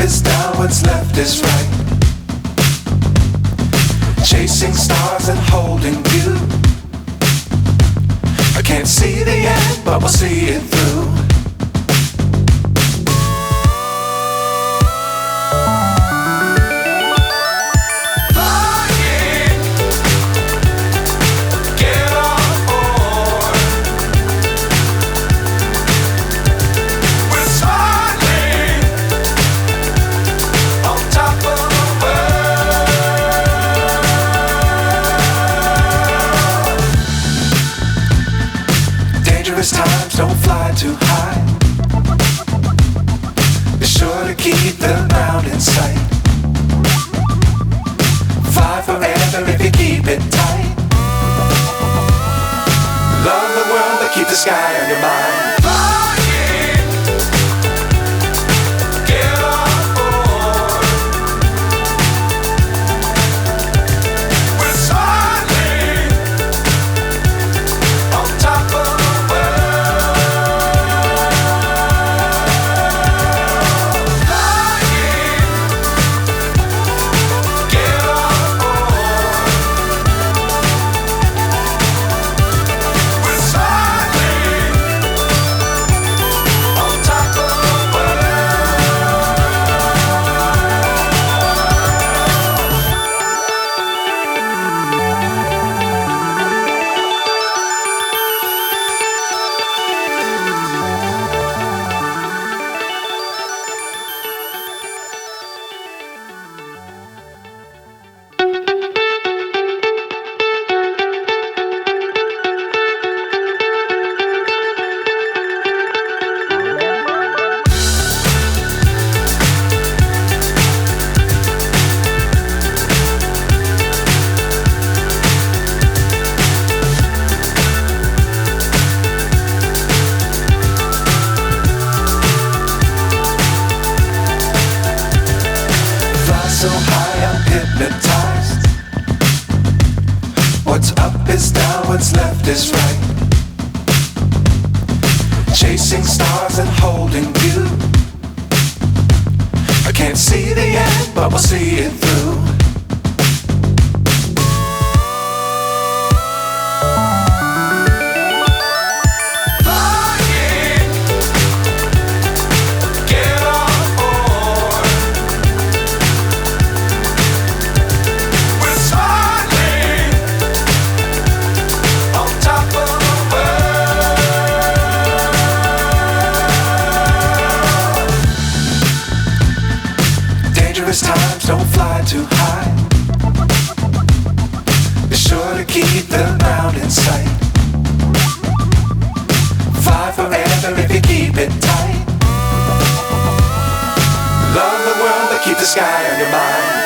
is down, what's left is right. Chasing stars and holding you. I can't see the end, but we'll see it through. Times don't fly too high. Be sure to keep the ground in sight. Fly forever if you keep it tight. Love the world but keep the sky on your mind. So high I'm hypnotized. What's up is down, what's left is right. Chasing stars and holding you. I can't see the end, but we'll see it through. Times don't fly too high. Be sure to keep the ground in sight. Fly forever if you keep it tight. Love the world but keep the sky on your mind.